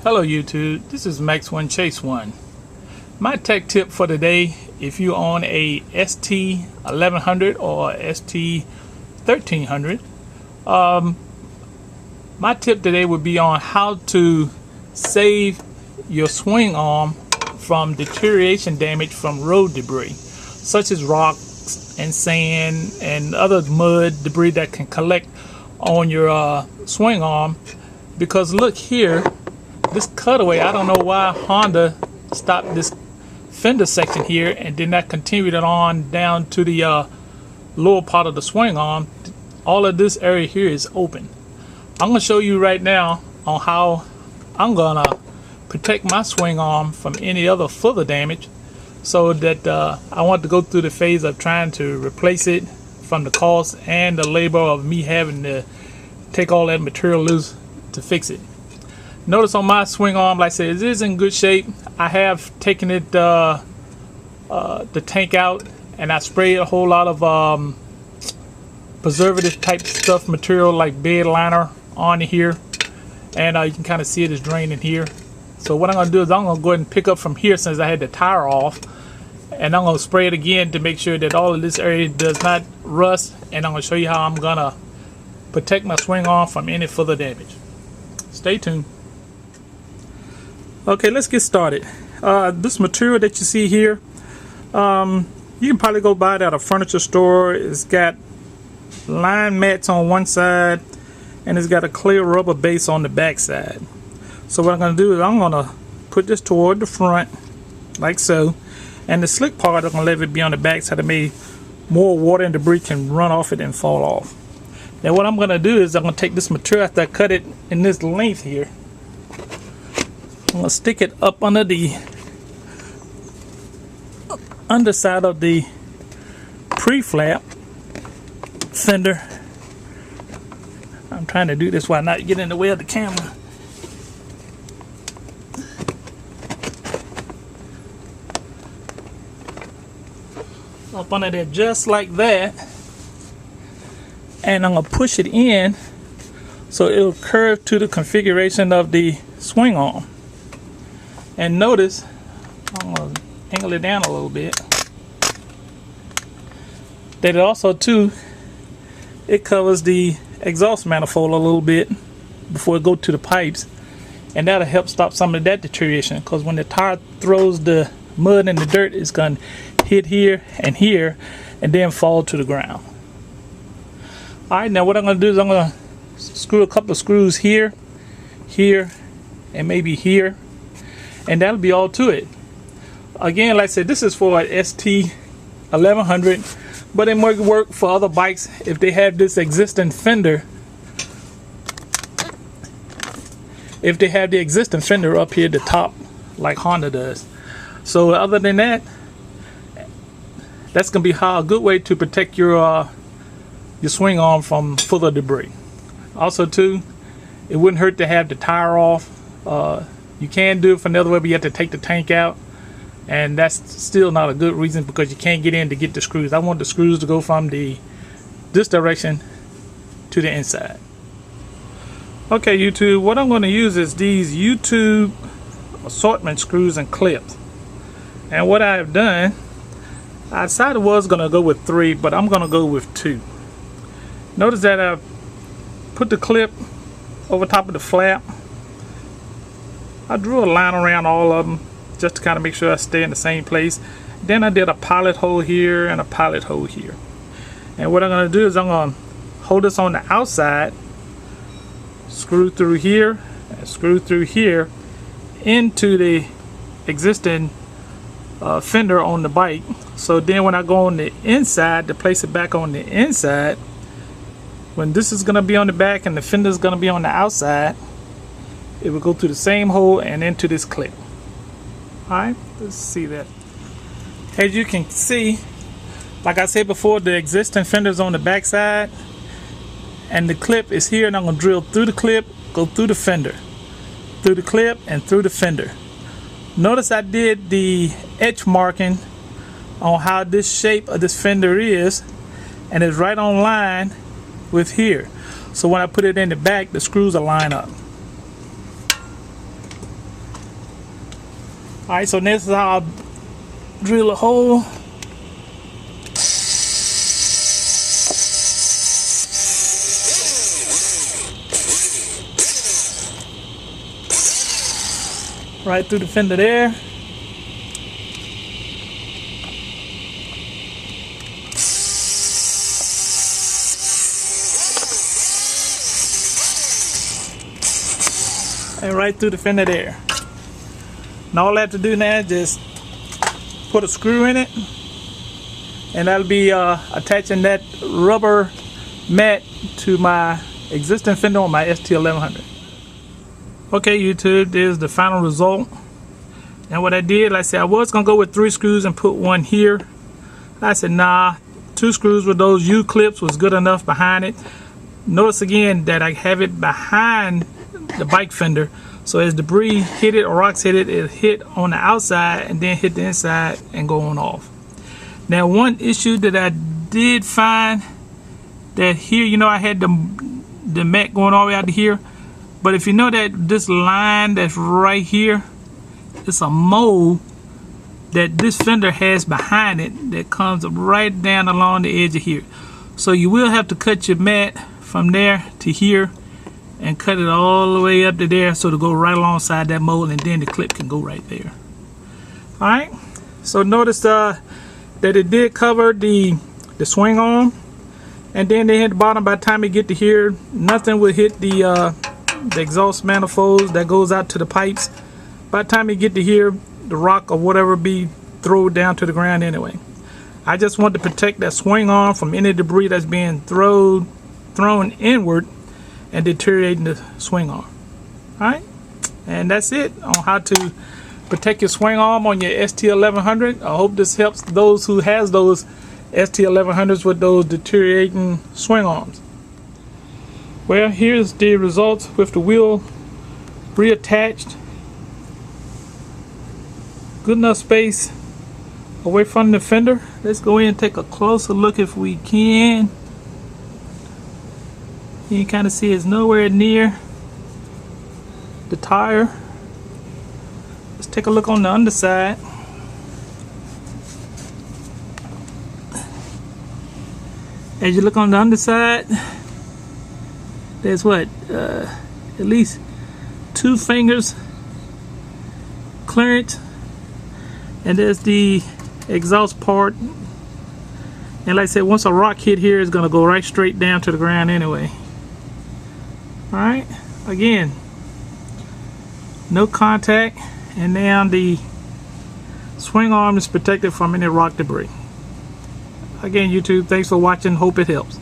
Hello YouTube, this is Max One Chase One. My tech tip for today, if you own a ST1100 or ST1300, my tip today would be on how to save your swing arm from deterioration damage from road debris, such as rocks and sand and other mud debris that can collect on your swing arm. Because look here, this cutaway, I don't know why Honda stopped this fender section here and did not continue it on down to the lower part of the swing arm. All of this area here is open. I'm going to show you right now on how I'm going to protect my swing arm from any other further damage, so that I want to go through the phase of trying to replace it from the cost and the labor of me having to take all that material loose to fix it. Notice on my swing arm, like I said, it is in good shape. I have taken it the tank out and I sprayed a whole lot of preservative type stuff, material like bed liner on here, and you can kind of see it is draining here. So what I'm going to do is I'm going to go ahead and pick up from here, since I had the tire off, and I'm going to spray it again to make sure that all of this area does not rust, and I'm going to show you how I'm going to protect my swing arm from any further damage. Stay tuned. Okay, let's get started. This material that you see here, you can probably go buy it at a furniture store. It's got line mats on one side and it's got a clear rubber base on the back side. So what I'm going to do is I'm going to put this toward the front like so, and the slick part I'm going to let it be on the back so that maybe more water and debris can run off it and fall off. Now what I'm going to do is I'm going to take this material after I cut it in this length here. I'm going to stick it up under the underside of the pre-flap fender. I'm trying to do this while not getting in the way of the camera. Up under there just like that. And I'm going to push it in so it'll curve to the configuration of the swing arm. And notice, I'm going to angle it down a little bit, that it also too, it covers the exhaust manifold a little bit before it goes to the pipes, and that'll help stop some of that deterioration, because when the tire throws the mud and the dirt, it's going to hit here and then fall to the ground. Alright, now what I'm going to do is I'm going to screw a couple of screws here, here, and maybe here, and that'll be all to it. Again, like I said, this is for an ST1100, but it might work for other bikes if they have this existing fender. If they have the existing fender up here at the top, like Honda does. So other than that, that's gonna be a good way to protect your swing arm from further debris. Also too, it wouldn't hurt to have the tire off. You can do it for another way, but you have to take the tank out, and that's still not a good reason, because you can't get in to get the screws. I want the screws to go from this direction to the inside. Okay, YouTube, what I'm going to use is these YouTube assortment screws and clips. And what I have done, I decided I was going to go with 3, but I'm going to go with 2. Notice that I put the clip over top of the flap. I drew a line around all of them just to kind of make sure I stay in the same place. Then I did a pilot hole here and a pilot hole here. And what I'm going to do is I'm going to hold this on the outside, screw through here, and screw through here into the existing fender on the bike. So then when I go on the inside to place it back on the inside, when this is going to be on the back and the fender is going to be on the outside, it will go through the same hole and into this clip. Alright, let's see that. As you can see, like I said before, the existing fender is on the back side and the clip is here, and I'm going to drill through the clip, go through the fender, through the clip, and through the fender. Notice I did the etch marking on how this shape of this fender is, and it's right on line with here. So when I put it in the back, the screws will line up. Alright, so next is how I drill a hole. Right through the fender there. And right through the fender there. And all I have to do now is just put a screw in it, and that'll be attaching that rubber mat to my existing fender on my ST1100. Okay, YouTube, there's the final result. And what I did, like I said, I was gonna go with 3 screws and put one here. I said nah, 2 screws with those U-clips was good enough behind it. Notice again that I have it behind the bike fender, so as debris hit it or rocks hit it, it hit on the outside and then hit the inside and go on off. Now, one issue that I did find, that here, you know, I had the mat going all the way out to here, but if you know that this line that's right here, it's a mold that this fender has behind it that comes right down along the edge of here. So you will have to cut your mat from there to here and cut it all the way up to there, so to go right alongside that mold, and then the clip can go right there. Alright, so notice that it did cover the swing arm, and then they hit the bottom. By the time you get to here, nothing will hit the exhaust manifolds that goes out to the pipes. By the time you get to here, the rock or whatever be thrown down to the ground anyway. I just want to protect that swing arm from any debris that's being thrown inward and deteriorating the swing arm. Alright, and that's it on how to protect your swing arm on your ST1100. I hope this helps those who has those ST1100s with those deteriorating swing arms. Well, here's the results with the wheel reattached. Good enough space away from the fender. Let's go in and take a closer look if we can. You can kind of see it's nowhere near the tire. Let's take a look on the underside. As you look on the underside, there's what, at least 2 fingers clearance, and there's the exhaust part. And like I said, once a rock hit here, it's gonna go right straight down to the ground anyway. Alright, again, no contact, and now the swing arm is protected from any rock debris. Again, YouTube, thanks for watching. Hope it helps.